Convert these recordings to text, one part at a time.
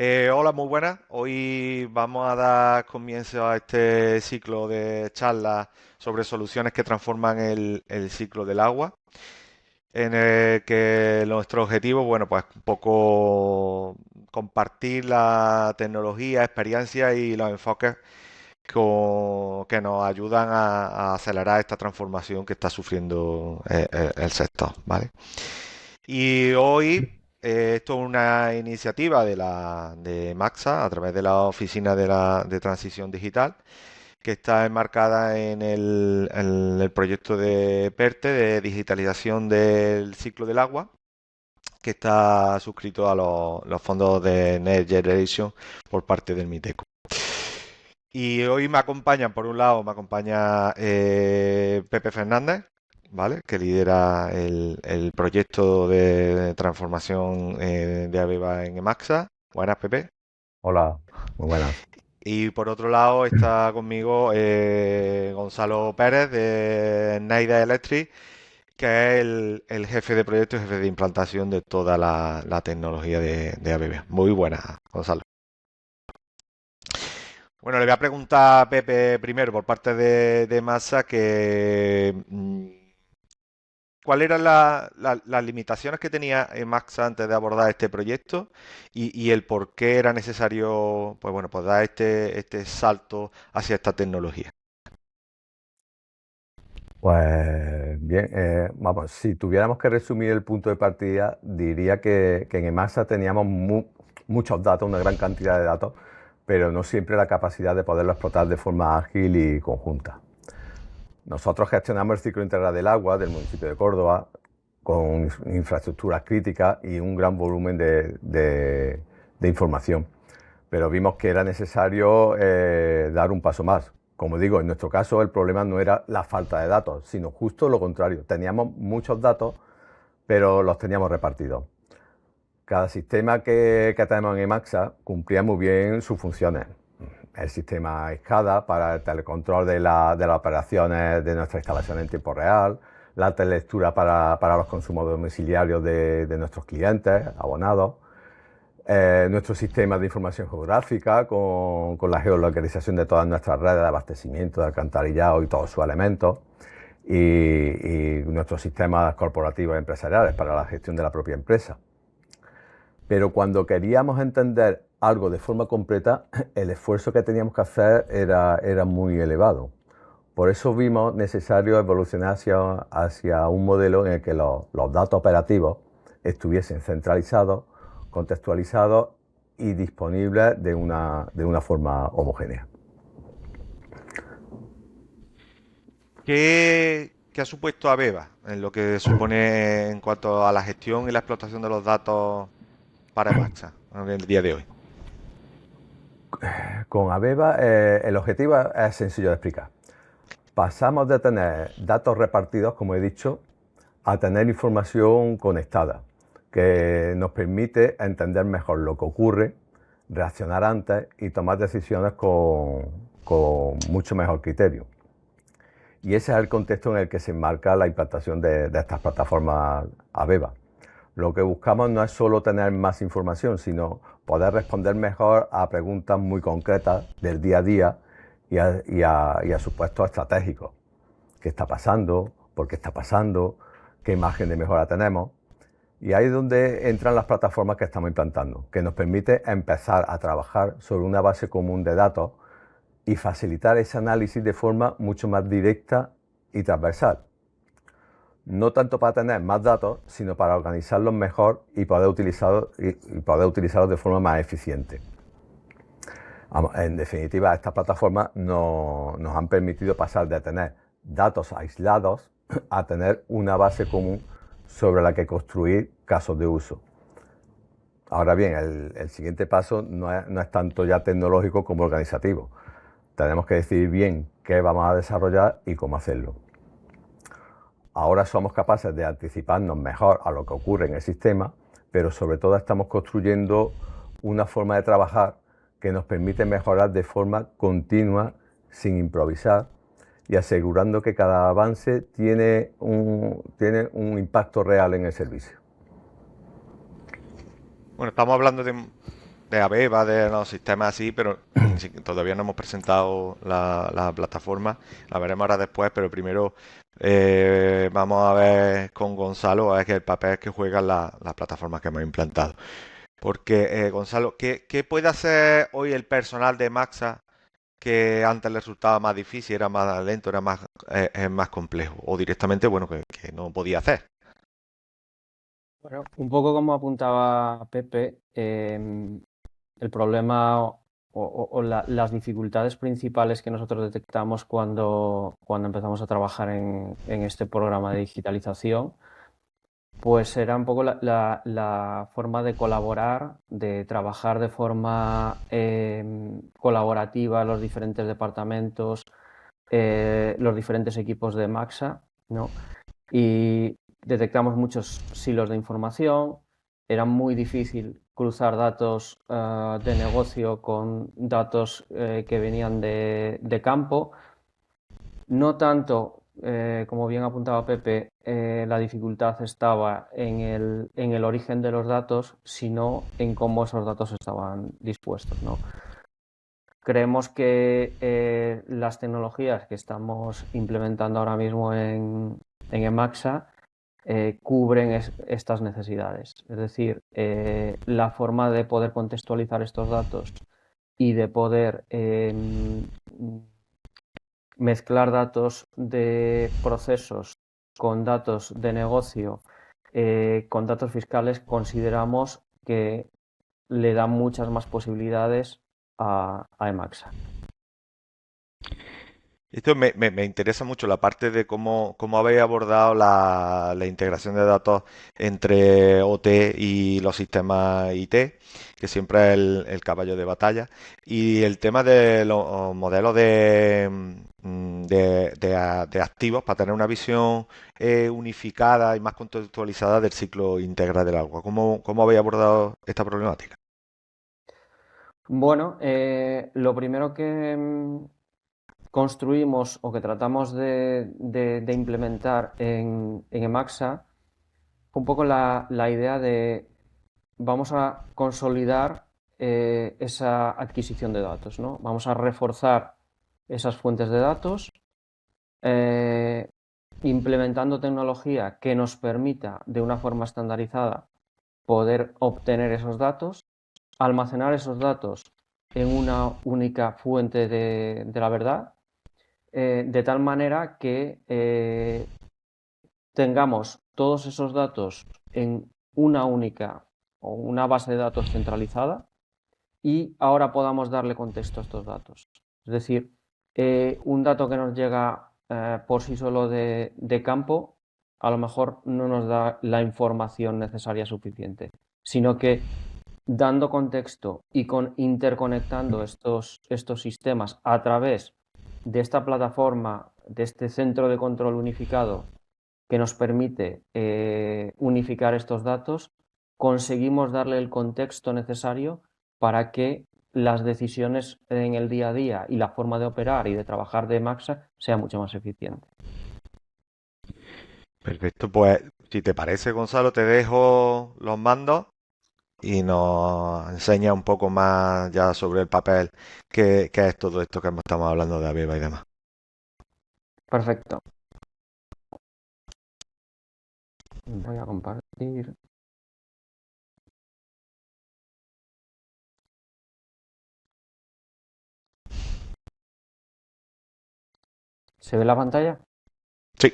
Hola, muy buenas. Hoy vamos a dar comienzo a este ciclo de charlas sobre soluciones que transforman el ciclo del agua, en el que nuestro objetivo, bueno, pues un poco compartir la tecnología, experiencia y los enfoques que nos ayudan a acelerar esta transformación que está sufriendo el sector, ¿vale? Y hoy esto es una iniciativa de Maxa a través de la Oficina de Transición Digital que está enmarcada en el proyecto de PERTE de digitalización del ciclo del agua que está suscrito a los fondos de Next Generation por parte del MITECO. Y hoy me acompañan, por un lado, me acompaña Pepe Fernández, ¿vale? Que lidera el proyecto de transformación de Aveva en Emaxa. Buenas, Pepe. Hola, muy buenas. Y por otro lado está conmigo Gonzalo Pérez de Naida Electric, que es el jefe de proyecto y jefe de implantación de toda la tecnología de Aveva. Muy buenas, Gonzalo. Bueno, le voy a preguntar a Pepe primero por parte de Massa que cuáles eran las limitaciones que tenía Maxa antes de abordar este proyecto y el por qué era necesario, pues bueno, pues dar este salto hacia esta tecnología. Pues bien, vamos, si tuviéramos que resumir el punto de partida, diría que en Emasa teníamos muchos datos, una gran cantidad de datos, pero no siempre la capacidad de poderlo explotar de forma ágil y conjunta. Nosotros gestionamos el ciclo integral del agua del municipio de Córdoba con infraestructuras críticas y un gran volumen de información. Pero vimos que era necesario dar un paso más. Como digo, en nuestro caso el problema no era la falta de datos, sino justo lo contrario. Teníamos muchos datos, pero los teníamos repartidos. Cada sistema que tenemos en Emaxa cumplía muy bien sus funciones. El sistema SCADA para el telecontrol de las operaciones de nuestra instalación en tiempo real, la telelectura para los consumos domiciliarios de nuestros clientes, abonados, nuestro sistema de información geográfica con la geolocalización de todas nuestras redes de abastecimiento, de alcantarillado y todos sus elementos, y nuestros sistemas corporativos y empresariales para la gestión de la propia empresa. Pero cuando queríamos entender algo de forma completa, el esfuerzo que teníamos que hacer era muy elevado. Por eso vimos necesario evolucionar hacia un modelo en el que los datos operativos estuviesen centralizados, contextualizados y disponibles de una forma homogénea. ¿Qué ha supuesto Aveva en lo que supone en cuanto a la gestión y la explotación de los datos para Maxa en el día de hoy? Con Aveva el objetivo es sencillo de explicar. Pasamos de tener datos repartidos, como he dicho, a tener información conectada, que nos permite entender mejor lo que ocurre, reaccionar antes y tomar decisiones con mucho mejor criterio. Y ese es el contexto en el que se enmarca la implantación de estas plataformas Aveva. Lo que buscamos no es solo tener más información, sino poder responder mejor a preguntas muy concretas del día a día y a supuestos estratégicos. ¿Qué está pasando? ¿Por qué está pasando? ¿Qué margen de mejora tenemos? Y ahí es donde entran las plataformas que estamos implantando, que nos permite empezar a trabajar sobre una base común de datos y facilitar ese análisis de forma mucho más directa y transversal. No tanto para tener más datos, sino para organizarlos mejor y poder utilizarlos de forma más eficiente. En definitiva, estas plataformas nos han permitido pasar de tener datos aislados a tener una base común sobre la que construir casos de uso. Ahora bien, el siguiente paso no es tanto ya tecnológico como organizativo. Tenemos que decidir bien qué vamos a desarrollar y cómo hacerlo. Ahora somos capaces de anticiparnos mejor a lo que ocurre en el sistema, pero sobre todo estamos construyendo una forma de trabajar que nos permite mejorar de forma continua, sin improvisar, y asegurando que cada avance tiene un impacto real en el servicio. Bueno, estamos hablando de Aveva, de los sistemas así, pero todavía no hemos presentado la plataforma. La veremos ahora después, pero primero vamos a ver con Gonzalo a ver qué el papel que juegan las plataformas que hemos implantado. Porque, Gonzalo, ¿qué puede hacer hoy el personal de Maxa que antes le resultaba más difícil, era más lento, era más complejo? O directamente, bueno, que no podía hacer. Bueno, un poco como apuntaba Pepe, el problema o las dificultades principales que nosotros detectamos cuando empezamos a trabajar en este programa de digitalización, pues era un poco la forma de colaborar, de trabajar de forma colaborativa los diferentes departamentos, los diferentes equipos de Maxa, ¿no? Y detectamos muchos silos de información, era muy difícil cruzar datos de negocio con datos que venían de campo. No tanto, como bien apuntaba Pepe, la dificultad estaba en el origen de los datos, sino en cómo esos datos estaban dispuestos, ¿no? Creemos que las tecnologías que estamos implementando ahora mismo en Emaxa cubren estas necesidades. Es decir, la forma de poder contextualizar estos datos y de poder mezclar datos de procesos con datos de negocio, con datos fiscales, consideramos que le da muchas más posibilidades a Emaxa. Esto me interesa mucho la parte de cómo habéis abordado la integración de datos entre OT y los sistemas IT, que siempre es el caballo de batalla, y el tema de los modelos de activos para tener una visión unificada y más contextualizada del ciclo integral del agua. ¿Cómo habéis abordado esta problemática? Bueno, lo primero que construimos o que tratamos de implementar en Emaxa fue un poco la idea de vamos a consolidar esa adquisición de datos, ¿no? Vamos a reforzar esas fuentes de datos, eh, implementando tecnología que nos permita de una forma estandarizada poder obtener esos datos, almacenar esos datos en una única fuente de la verdad, de tal manera que tengamos todos esos datos en una única o una base de datos centralizada y ahora podamos darle contexto a estos datos. Es decir, un dato que nos llega por sí solo de campo a lo mejor no nos da la información necesaria suficiente, sino que dando contexto y interconectando estos sistemas a través de esta plataforma, de este centro de control unificado que nos permite unificar estos datos, conseguimos darle el contexto necesario para que las decisiones en el día a día y la forma de operar y de trabajar de Maxa sea mucho más eficiente. Perfecto, pues si te parece, Gonzalo, te dejo los mandos y nos enseña un poco más ya sobre el papel que es todo esto que estamos hablando de Aviva y demás. Perfecto. Voy a compartir. ¿Se ve la pantalla? Sí,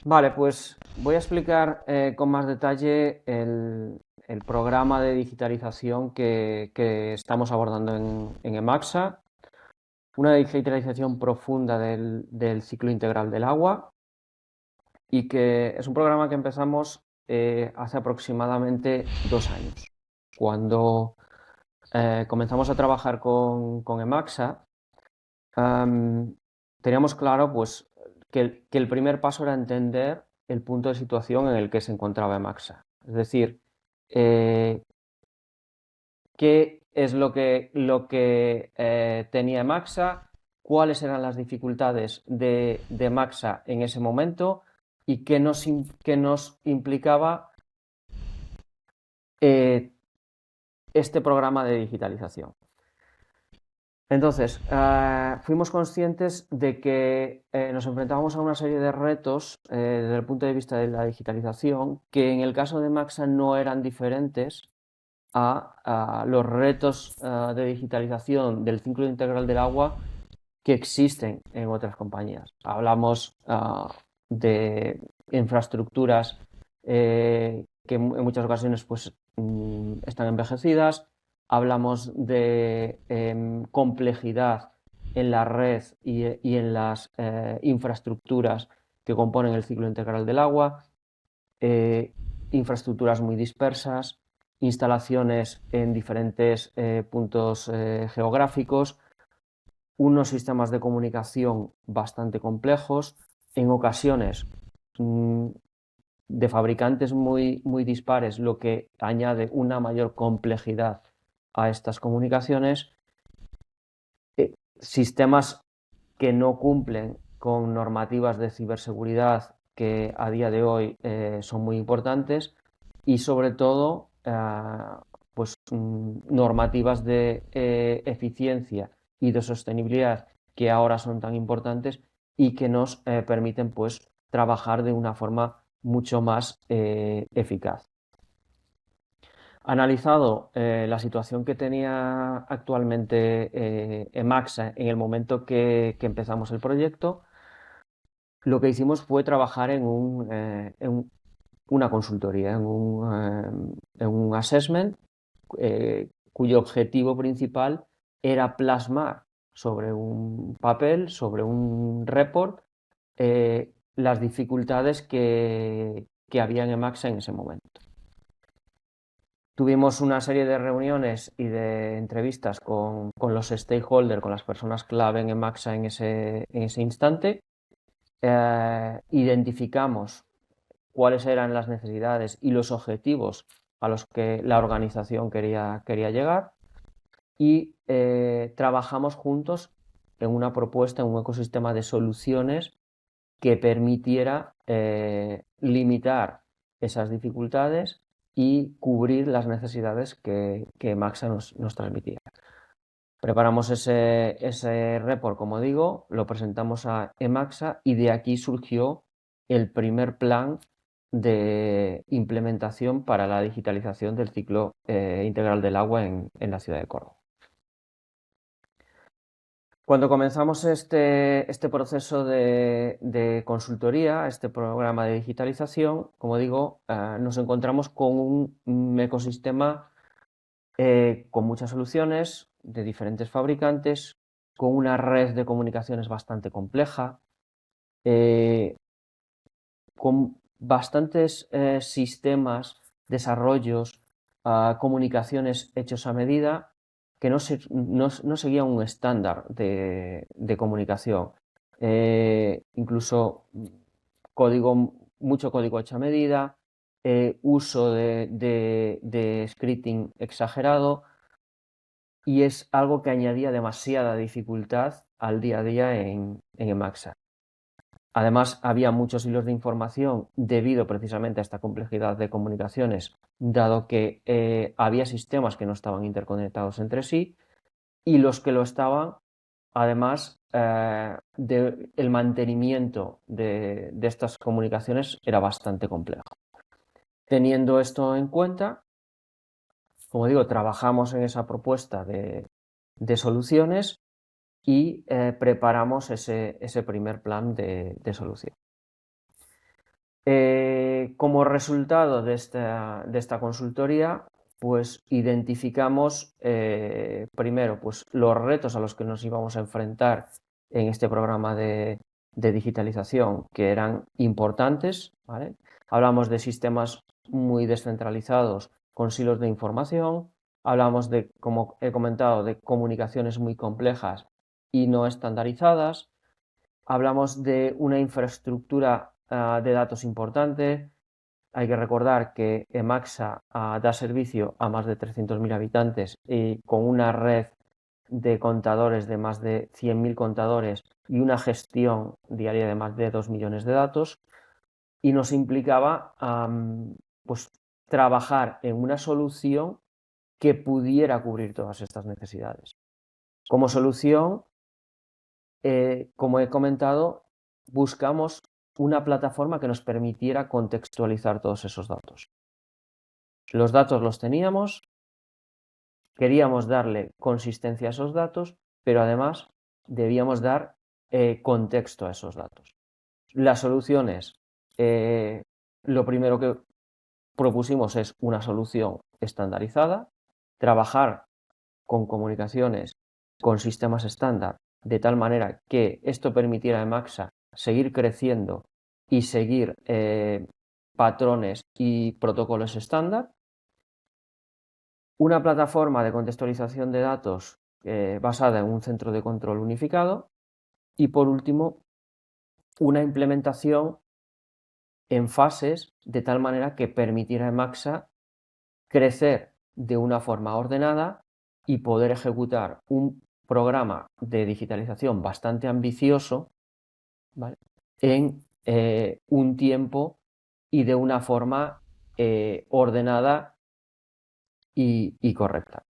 Vale, pues voy a explicar con más detalle el programa de digitalización que estamos abordando en Emaxa. Una digitalización profunda del ciclo integral del agua y que es un programa que empezamos hace aproximadamente 2 años. Cuando comenzamos a trabajar con Emaxa, teníamos claro pues, que el primer paso era entender el punto de situación en el que se encontraba Emaxa. Es decir, qué es lo que tenía Emaxa, cuáles eran las dificultades de Maxa en ese momento y qué nos implicaba este programa de digitalización. Entonces, fuimos conscientes de que nos enfrentábamos a una serie de retos desde el punto de vista de la digitalización que en el caso de Maxa no eran diferentes a los retos de digitalización del ciclo integral del agua que existen en otras compañías. Hablamos de infraestructuras que en muchas ocasiones pues, están envejecidas. Hablamos de complejidad en la red y en las infraestructuras que componen el ciclo integral del agua, infraestructuras muy dispersas, instalaciones en diferentes puntos geográficos, unos sistemas de comunicación bastante complejos, en ocasiones de fabricantes muy dispares, lo que añade una mayor complejidad a estas comunicaciones, sistemas que no cumplen con normativas de ciberseguridad que a día de hoy son muy importantes y sobre todo pues, normativas de eficiencia y de sostenibilidad que ahora son tan importantes y que nos permiten pues, trabajar de una forma mucho más eficaz. Analizado la situación que tenía actualmente Emaxa en el momento que empezamos el proyecto, lo que hicimos fue trabajar en una consultoría, en un assessment cuyo objetivo principal era plasmar sobre un papel, sobre un report, las dificultades que había en Emaxa en ese momento. Tuvimos una serie de reuniones y de entrevistas con los stakeholders, con las personas clave en Emaxa en ese instante. Identificamos cuáles eran las necesidades y los objetivos a los que la organización quería llegar y trabajamos juntos en una propuesta, en un ecosistema de soluciones que permitiera limitar esas dificultades y cubrir las necesidades que Emaxa nos transmitía. Preparamos ese report, como digo, lo presentamos a Emaxa y de aquí surgió el primer plan de implementación para la digitalización del ciclo integral del agua en la ciudad de Córdoba. Cuando comenzamos este proceso de consultoría, este programa de digitalización, como digo, nos encontramos con un ecosistema con muchas soluciones de diferentes fabricantes, con una red de comunicaciones bastante compleja, con bastantes sistemas, desarrollos, comunicaciones hechos a medida que no seguían un estándar de comunicación. Incluso mucho código hecho a medida, uso de scripting exagerado, y es algo que añadía demasiada dificultad al día a día en Emaxa. Además, había muchos hilos de información debido precisamente a esta complejidad de comunicaciones, dado que había sistemas que no estaban interconectados entre sí y los que lo estaban, además, el mantenimiento de estas comunicaciones era bastante complejo. Teniendo esto en cuenta, como digo, trabajamos en esa propuesta de soluciones y preparamos ese primer plan de solución. Como resultado de esta consultoría, pues identificamos primero pues, los retos a los que nos íbamos a enfrentar en este programa de digitalización, que eran importantes, ¿vale? Hablamos de sistemas muy descentralizados con silos de información, hablamos de, como he comentado, de comunicaciones muy complejas y no estandarizadas, hablamos de una infraestructura de datos importante. Hay que recordar que Emaxa da servicio a más de 300.000 habitantes y con una red de contadores de más de 100.000 contadores y una gestión diaria de más de 2 millones de datos, y nos implicaba pues, trabajar en una solución que pudiera cubrir todas estas necesidades. Como solución, como he comentado, buscamos una plataforma que nos permitiera contextualizar todos esos datos. Los datos los teníamos, queríamos darle consistencia a esos datos, pero además debíamos dar contexto a esos datos. Las soluciones, lo primero que propusimos es una solución estandarizada, trabajar con comunicaciones, con sistemas estándar, de tal manera que esto permitiera a Emaxa seguir creciendo y seguir patrones y protocolos estándar. Una plataforma de contextualización de datos basada en un centro de control unificado. Y por último, una implementación en fases de tal manera que permitiera a Emaxa crecer de una forma ordenada y poder ejecutar un programa de digitalización bastante ambicioso, ¿vale?, en un tiempo y de una forma ordenada y correcta.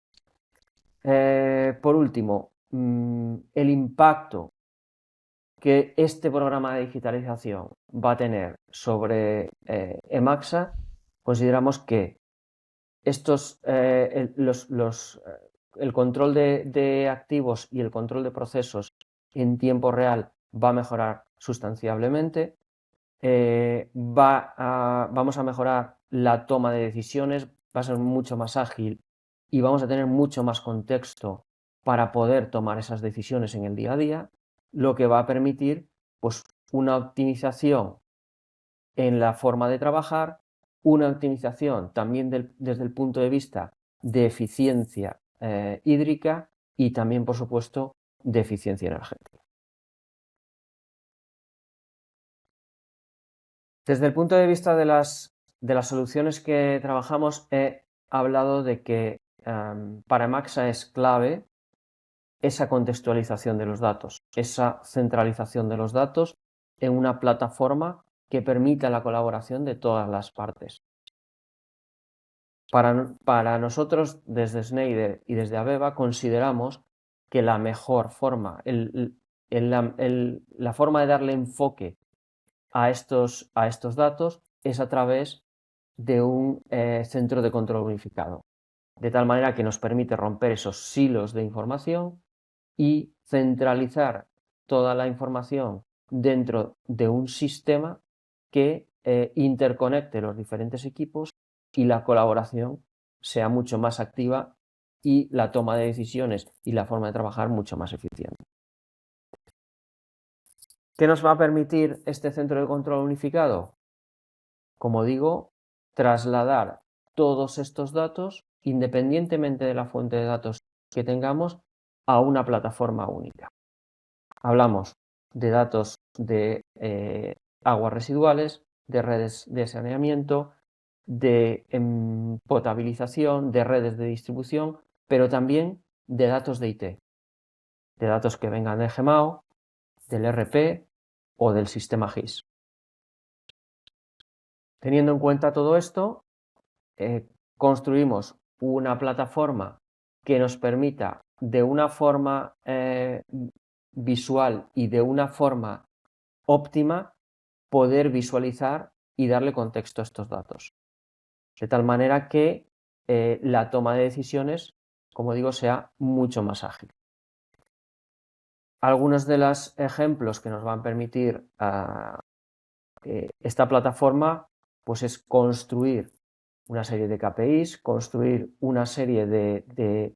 Por último, el impacto que este programa de digitalización va a tener sobre Emaxa, consideramos que el control de activos y el control de procesos en tiempo real va a mejorar sustancialmente. Vamos a mejorar la toma de decisiones, va a ser mucho más ágil y vamos a tener mucho más contexto para poder tomar esas decisiones en el día a día, lo que va a permitir pues, una optimización en la forma de trabajar, una optimización también desde el punto de vista de eficiencia hídrica y también, por supuesto, de eficiencia energética. Desde el punto de vista de las soluciones que trabajamos, he hablado de que para Emaxa es clave esa contextualización de los datos, esa centralización de los datos en una plataforma que permita la colaboración de todas las partes. Para nosotros, desde Schneider y desde AVEVA, consideramos que la mejor forma, la forma de darle enfoque a estos datos es a través de un centro de control unificado, de tal manera que nos permite romper esos silos de información y centralizar toda la información dentro de un sistema que interconecte los diferentes equipos y la colaboración sea mucho más activa y la toma de decisiones y la forma de trabajar mucho más eficiente. ¿Qué nos va a permitir este centro de control unificado? Como digo, trasladar todos estos datos, independientemente de la fuente de datos que tengamos, a una plataforma única. Hablamos de datos de aguas residuales, de redes de saneamiento, de potabilización, de redes de distribución, pero también de datos de IT, de datos que vengan de GEMAO, del ERP o del sistema GIS. Teniendo en cuenta todo esto, construimos una plataforma que nos permita de una forma visual y de una forma óptima poder visualizar y darle contexto a estos datos. De tal manera que la toma de decisiones, como digo, sea mucho más ágil. Algunos de los ejemplos que nos van a permitir esta plataforma pues es construir una serie de KPIs, construir una serie de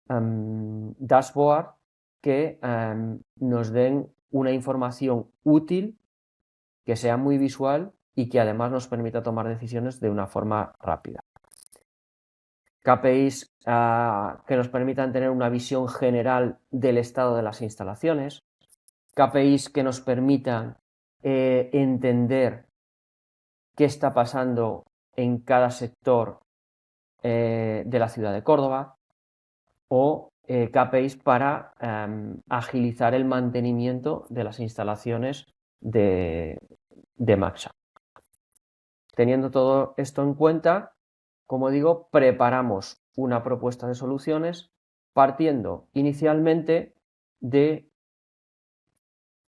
dashboard que nos den una información útil, que sea muy visual y que además nos permita tomar decisiones de una forma rápida. KPIs que nos permitan tener una visión general del estado de las instalaciones, KPIs que nos permitan entender qué está pasando en cada sector de la ciudad de Córdoba, o KPIs para agilizar el mantenimiento de las instalaciones de Emaxa. Teniendo todo esto en cuenta, como digo, preparamos una propuesta de soluciones partiendo inicialmente de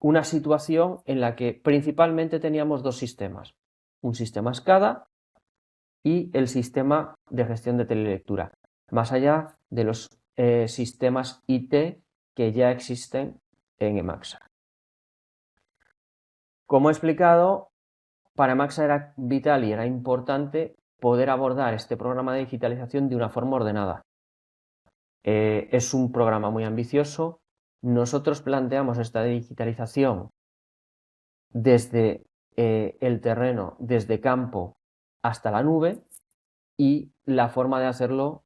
una situación en la que principalmente teníamos dos sistemas, un sistema SCADA y el sistema de gestión de telelectura, más allá de los sistemas IT que ya existen en Emaxa. Como he explicado, para Emaxa era vital y era importante poder abordar este programa de digitalización de una forma ordenada. Es un programa muy ambicioso. Nosotros planteamos esta digitalización desde el terreno, desde campo hasta la nube, y la forma de hacerlo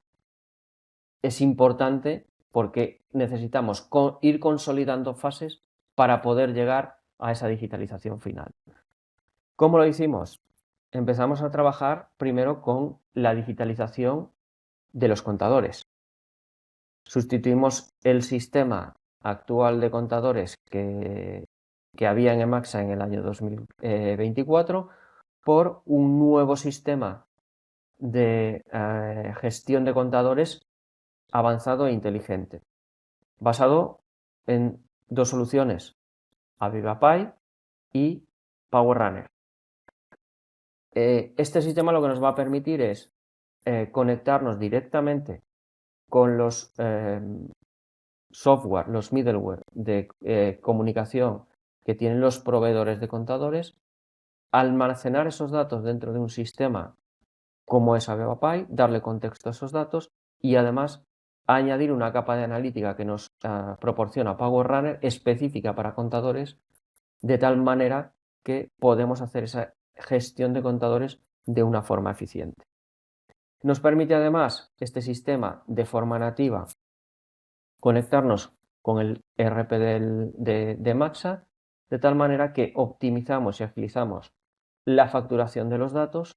es importante porque necesitamos ir consolidando fases para poder llegar a esa digitalización final. ¿Cómo lo hicimos? Empezamos a trabajar primero con la digitalización de los contadores. Sustituimos el sistema actual de contadores que había en Emaxa en el año 2024 por un nuevo sistema de gestión de contadores avanzado e inteligente, basado en dos soluciones, AvivaPy y PowerRunner. Este sistema lo que nos va a permitir es conectarnos directamente con los software, los middleware de comunicación que tienen los proveedores de contadores, almacenar esos datos dentro de un sistema como es AvivaPy, darle contexto a esos datos y además añadir una capa de analítica que nos proporciona PowerRunner específica para contadores, de tal manera que podemos hacer esa gestión de contadores de una forma eficiente. Nos permite además este sistema de forma nativa conectarnos con el ERP de Emaxa, de tal manera que optimizamos y agilizamos la facturación de los datos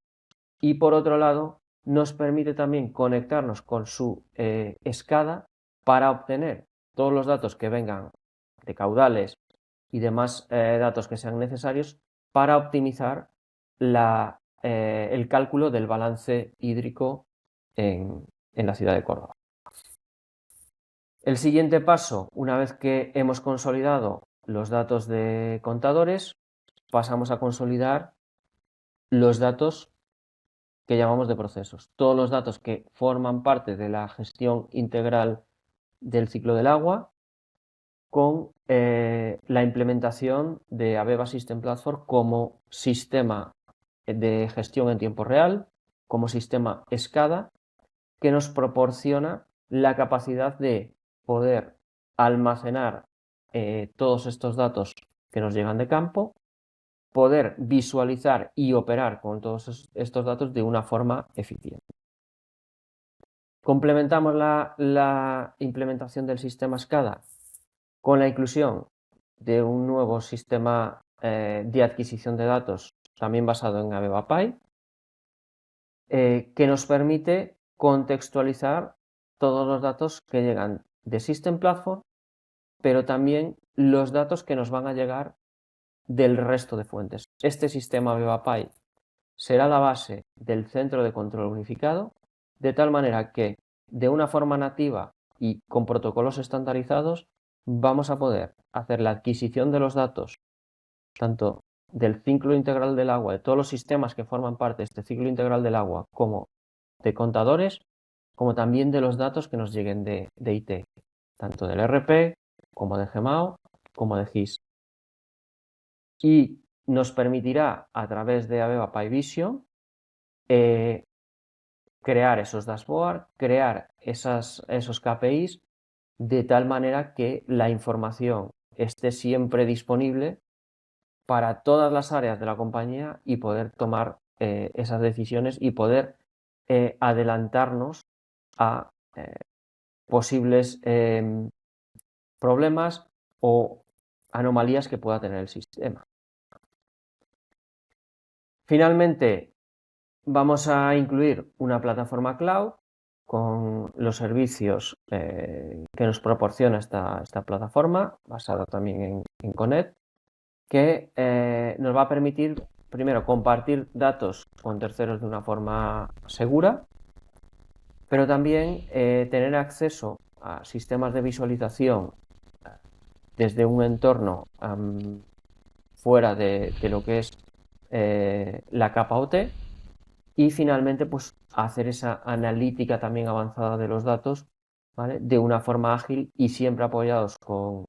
y por otro lado nos permite también conectarnos con su SCADA para obtener todos los datos que vengan de caudales y demás datos que sean necesarios para optimizar el cálculo del balance hídrico en la ciudad de Córdoba. El siguiente paso, una vez que hemos consolidado los datos de contadores, pasamos a consolidar los datos que llamamos de procesos. Todos los datos que forman parte de la gestión integral del ciclo del agua con la implementación de AVEVA System Platform como sistema de gestión en tiempo real, como sistema SCADA, que nos proporciona la capacidad de poder almacenar todos estos datos que nos llegan de campo, poder visualizar y operar con todos estos datos de una forma eficiente. Complementamos la implementación del sistema SCADA con la inclusión de un nuevo sistema de adquisición de datos, también basado en AvivaPy, que nos permite contextualizar todos los datos que llegan de System Platform, pero también los datos que nos van a llegar del resto de fuentes. Este sistema AvivaPy será la base del centro de control unificado, de tal manera que de una forma nativa y con protocolos estandarizados vamos a poder hacer la adquisición de los datos, tanto del ciclo integral del agua, de todos los sistemas que forman parte de este ciclo integral del agua, como de contadores, como también de los datos que nos lleguen de IT, tanto del ERP, como de GEMAO, como de GIS. Y nos permitirá, a través de AvivaPy Vision, crear esos dashboards, crear esos KPIs, de tal manera que la información esté siempre disponible para todas las áreas de la compañía y poder tomar esas decisiones y poder adelantarnos a posibles problemas o anomalías que pueda tener el sistema. Finalmente, vamos a incluir una plataforma cloud con los servicios que nos proporciona esta plataforma, basada también en Connect, que nos va a permitir, primero, compartir datos con terceros de una forma segura, pero también tener acceso a sistemas de visualización desde un entorno fuera de lo que es la capa OT, y finalmente pues hacer esa analítica también avanzada de los datos, ¿vale? De una forma ágil y siempre apoyados con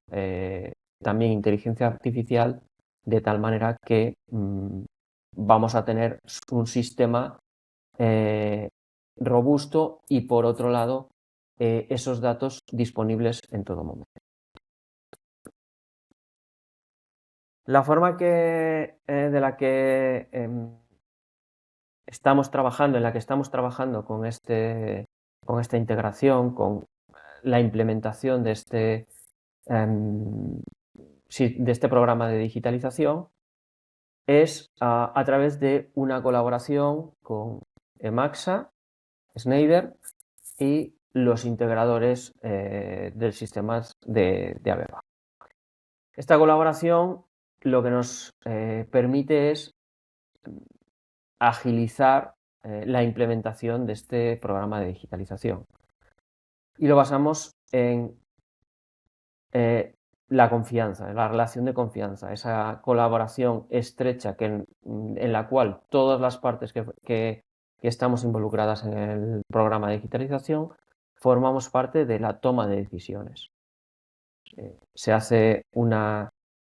también inteligencia artificial, de tal manera que vamos a tener un sistema robusto y, por otro lado, esos datos disponibles en todo momento. La forma de la que estamos trabajando, con esta integración, con la implementación de este programa de digitalización, es a través de una colaboración con Emaxa, Schneider y los integradores del sistema de AVEVA. Esta colaboración lo que nos permite es agilizar la implementación de este programa de digitalización. Y lo basamos en la confianza, en la relación de confianza, esa colaboración estrecha en la cual todas las partes que estamos involucradas en el programa de digitalización formamos parte de la toma de decisiones. Se hace una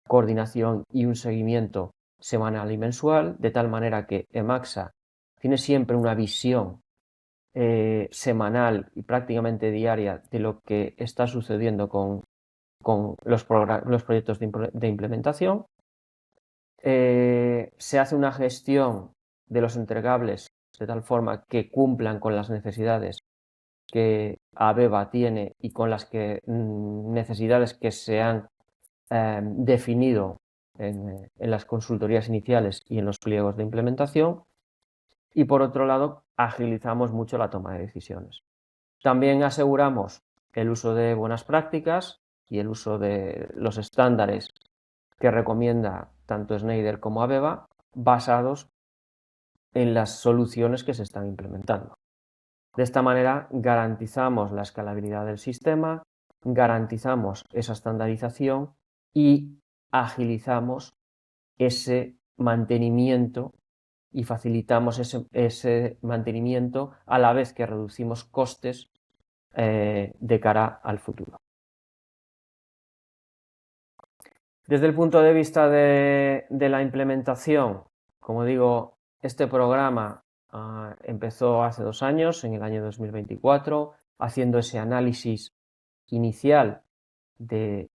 coordinación y un seguimiento semanal y mensual, de tal manera que Emaxa tiene siempre una visión semanal y prácticamente diaria de lo que está sucediendo con los proyectos de implementación. Se hace una gestión de los entregables de tal forma que cumplan con las necesidades que AVEVA tiene y con las necesidades que se han definido en las consultorías iniciales y en los pliegos de implementación. Y por otro lado, agilizamos mucho la toma de decisiones. También aseguramos el uso de buenas prácticas y el uso de los estándares que recomienda tanto Schneider como AVEVA, basados en las soluciones que se están implementando. De esta manera garantizamos la escalabilidad del sistema, garantizamos esa estandarización y agilizamos ese mantenimiento y facilitamos ese mantenimiento, a la vez que reducimos costes de cara al futuro. Desde el punto de vista de la implementación, como digo, este programa empezó hace 2 años, en el año 2024, haciendo ese análisis inicial de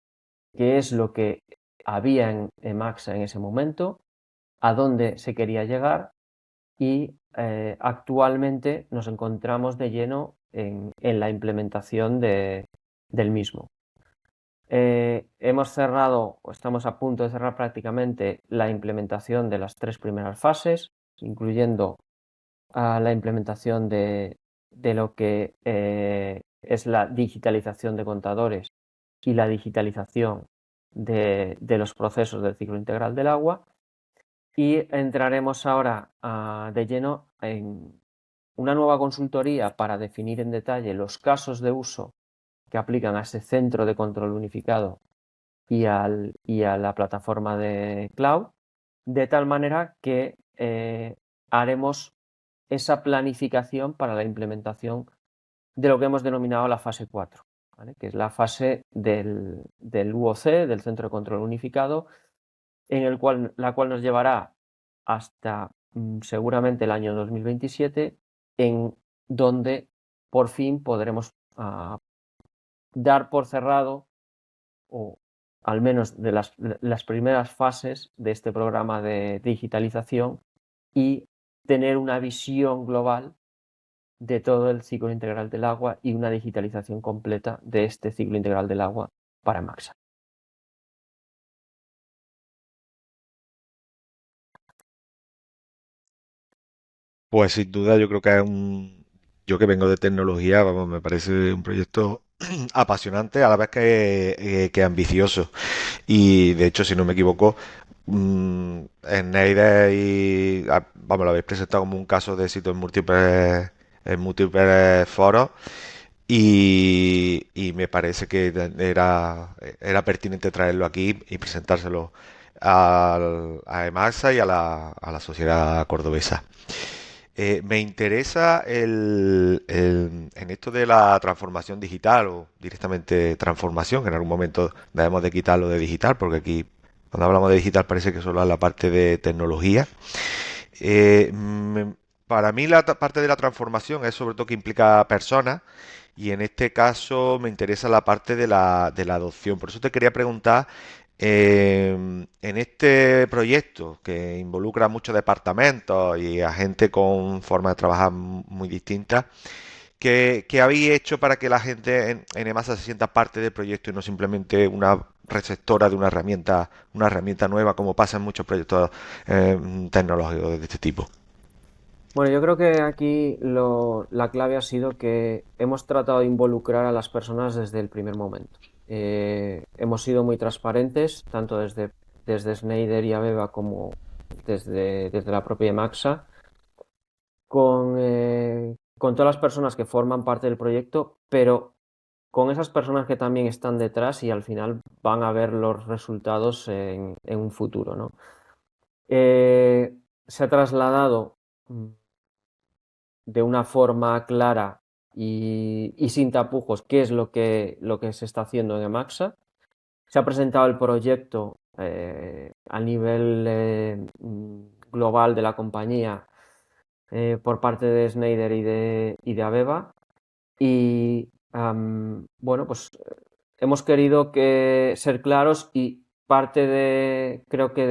qué es lo que había en Emaxa en ese momento, a dónde se quería llegar, y actualmente nos encontramos de lleno en la implementación del mismo. Hemos cerrado, o estamos a punto de cerrar prácticamente, la implementación de las 3 primeras fases, incluyendo la implementación de lo que es la digitalización de contadores y la digitalización de los procesos del ciclo integral del agua. Y entraremos ahora de lleno en una nueva consultoría para definir en detalle los casos de uso que aplican a ese centro de control unificado y a la plataforma de cloud, de tal manera que haremos esa planificación para la implementación de lo que hemos denominado la fase 4, ¿vale? Que es la fase del UOC, del centro de control unificado, la cual nos llevará hasta seguramente el año 2027, en donde por fin podremos dar por cerrado, o al menos de las primeras fases de este programa de digitalización, y tener una visión global de todo el ciclo integral del agua y una digitalización completa de este ciclo integral del agua para Emaxa. Pues sin duda yo creo que yo que vengo de tecnología, vamos, me parece un proyecto apasionante a la vez que ambicioso. Y de hecho, si no me equivoco, Schneider vamos, lo habéis presentado como un caso de éxito en múltiples en múltiples foros y me parece que era pertinente traerlo aquí y presentárselo a EMAXA y a la sociedad cordobesa. Me interesa en esto de la transformación digital o directamente transformación, que en algún momento debemos de quitarlo de digital, porque aquí cuando hablamos de digital parece que solo es la parte de tecnología. Eh, me- para mí parte de la transformación es sobre todo que implica personas y en este caso me interesa la parte de la adopción. Por eso te quería preguntar, en este proyecto que involucra a muchos departamentos y a gente con formas de trabajar muy distintas, ¿qué habéis hecho para que la gente en EMASA se sienta parte del proyecto y no simplemente una receptora de una herramienta nueva, como pasa en muchos proyectos tecnológicos de este tipo? Bueno, yo creo que aquí la clave ha sido que hemos tratado de involucrar a las personas desde el primer momento. Hemos sido muy transparentes, tanto desde Schneider y Aveva como desde la propia Maxa, con todas las personas que forman parte del proyecto, pero con esas personas que también están detrás y al final van a ver los resultados en un futuro, ¿no? Se ha trasladado de una forma clara y sin tapujos qué es lo que se está haciendo en Emaxa. Se ha presentado el proyecto a nivel global de la compañía por parte de Schneider y de Aveva. Y bueno, pues hemos querido ser claros y parte creo que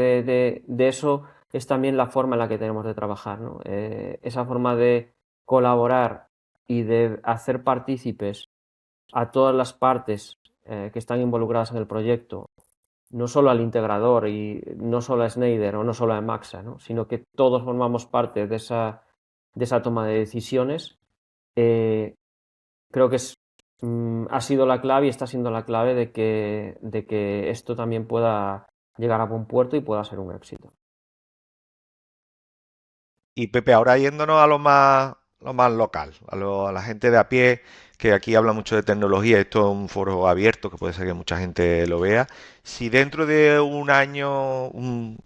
de eso es también la forma en la que tenemos de trabajar, ¿no? Esa forma de colaborar y de hacer partícipes a todas las partes que están involucradas en el proyecto, no solo al integrador y no solo a Schneider o no solo a Emaxa, ¿no? Sino que todos formamos parte de esa toma de decisiones. eh, Creo que ha sido la clave y está siendo la clave de que esto también pueda llegar a buen puerto y pueda ser un éxito. Y Pepe, ahora yéndonos a lo más local, a la gente de a pie, que aquí habla mucho de tecnología, esto es un foro abierto que puede ser que mucha gente lo vea. Si dentro de un año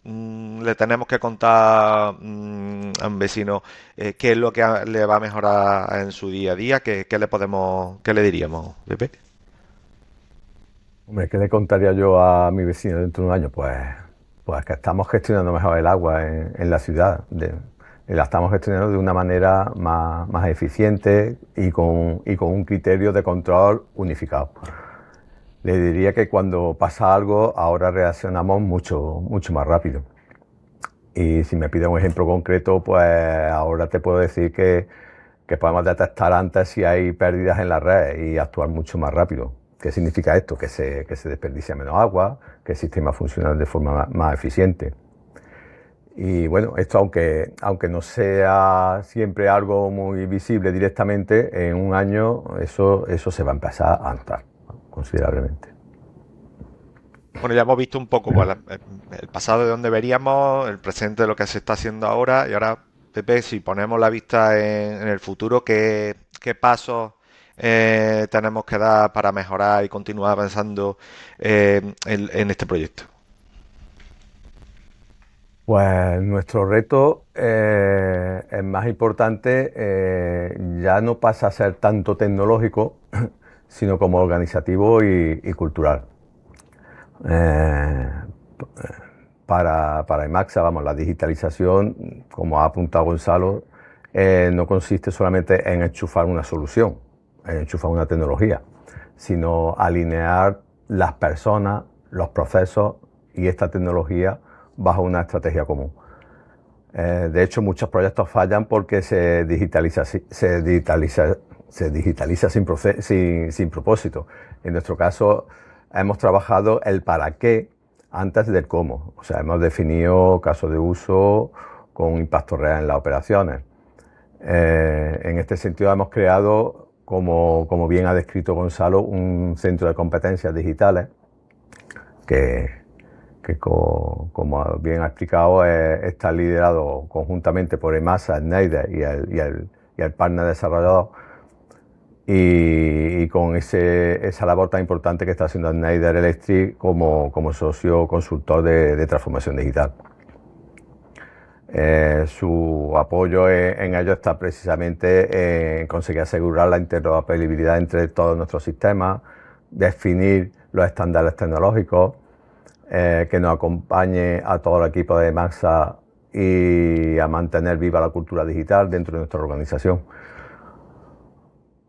le tenemos que contar a un vecino qué es lo que le va a mejorar en su día a día, qué le diríamos, Pepe? Hombre, ¿qué le contaría yo a mi vecino dentro de un año? Pues que estamos gestionando mejor el agua en la ciudad. La estamos gestionando de una manera más eficiente y con un criterio de control unificado. Le diría que cuando pasa algo, ahora reaccionamos mucho, mucho más rápido. Y si me pide un ejemplo concreto, pues ahora te puedo decir que podemos detectar antes si hay pérdidas en la red y actuar mucho más rápido. ¿Qué significa esto? Que se desperdicia menos agua, que el sistema funciona de forma más eficiente. Y bueno, esto aunque no sea siempre algo muy visible directamente, en un año eso se va a empezar a notar, ¿no? Considerablemente. Bueno, ya hemos visto un poco pues, el pasado de donde veríamos, el presente de lo que se está haciendo ahora y ahora, Pepe, si ponemos la vista en el futuro, ¿qué pasos tenemos que dar para mejorar y continuar avanzando en este proyecto? Pues nuestro reto es más importante, ya no pasa a ser tanto tecnológico, sino como organizativo y cultural. Eh, para Emaxa, vamos, la digitalización, como ha apuntado Gonzalo, no consiste solamente en enchufar una solución, en enchufar una tecnología, sino alinear las personas, los procesos y esta tecnología bajo una estrategia común. De hecho, muchos proyectos fallan porque se digitaliza sin propósito. En nuestro caso, hemos trabajado el para qué antes del cómo. O sea, hemos definido casos de uso con impacto real en las operaciones. En este sentido, hemos creado, como bien ha descrito Gonzalo, un centro de competencias digitales que como bien ha explicado, está liderado conjuntamente por EMASA, Schneider y y el partner desarrollador, y con esa labor tan importante que está haciendo Schneider Electric como socio consultor de transformación digital. Su apoyo en ello está precisamente en conseguir asegurar la interoperabilidad entre todos nuestros sistemas, definir los estándares tecnológicos, que nos acompañe a todo el equipo de Maxa y a mantener viva la cultura digital dentro de nuestra organización.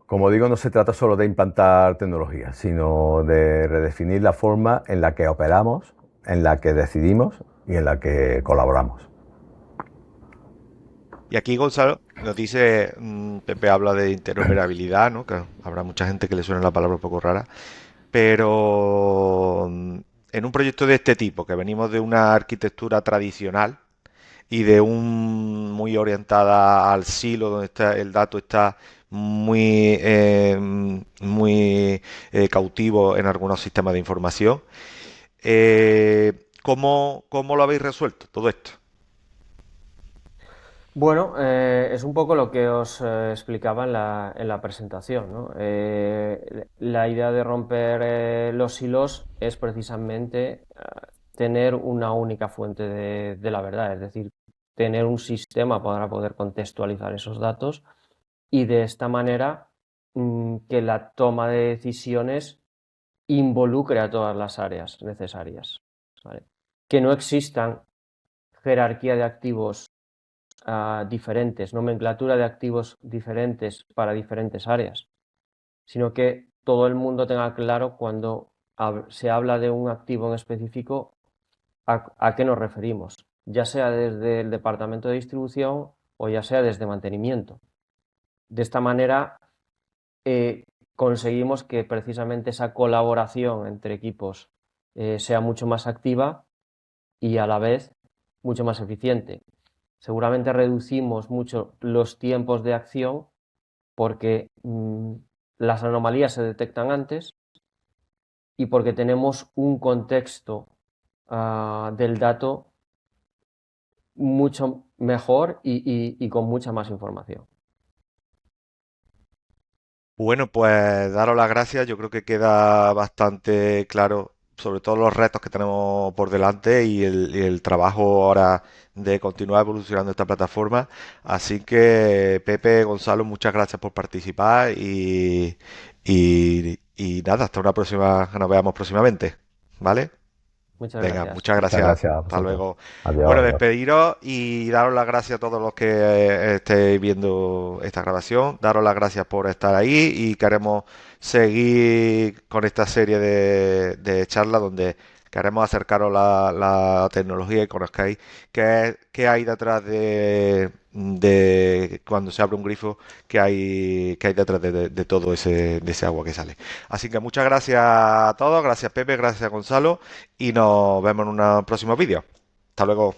Como digo, no se trata solo de implantar tecnología, sino de redefinir la forma en la que operamos, en la que decidimos y en la que colaboramos. Y aquí Gonzalo nos dice, Pepe habla de interoperabilidad, ¿no? Que habrá mucha gente que le suene la palabra un poco rara, pero en un proyecto de este tipo, que venimos de una arquitectura tradicional y de muy orientada al silo, donde el dato está muy cautivo en algunos sistemas de información, ¿cómo lo habéis resuelto todo esto? Bueno, es un poco lo que os explicaba en la presentación, ¿no? La idea de romper los hilos es precisamente tener una única fuente de la verdad, es decir, tener un sistema para poder contextualizar esos datos y de esta manera que la toma de decisiones involucre a todas las áreas necesarias, ¿vale? Que no existan jerarquía de activos diferentes, nomenclatura de activos diferentes para diferentes áreas, sino que todo el mundo tenga claro cuando se habla de un activo en específico a qué nos referimos, ya sea desde el departamento de distribución o ya sea desde mantenimiento. De esta manera conseguimos que precisamente esa colaboración entre equipos sea mucho más activa y a la vez mucho más eficiente. Seguramente reducimos mucho los tiempos de acción porque las anomalías se detectan antes y porque tenemos un contexto del dato mucho mejor y con mucha más información. Bueno, pues daros las gracias. Yo creo que queda bastante claro, sobre todo los retos que tenemos por delante y el trabajo ahora de continuar evolucionando esta plataforma. Así que, Pepe, Gonzalo, muchas gracias por participar y nada, hasta una próxima, que nos veamos próximamente. ¿Vale? Muchas Venga, gracias. muchas Muchas gracias. gracias a Hasta vosotros. luego. Adiós, Bueno, adiós. despediros y daros las gracias a todos los que estéis viendo esta grabación. Daros las gracias por estar ahí y queremos seguir con esta serie de charlas donde queremos acercaros la tecnología y conozcáis qué hay detrás de cuando se abre un grifo, qué hay detrás de todo de ese agua que sale. Así que muchas gracias a todos, gracias Pepe, gracias Gonzalo y nos vemos en un próximo vídeo. Hasta luego.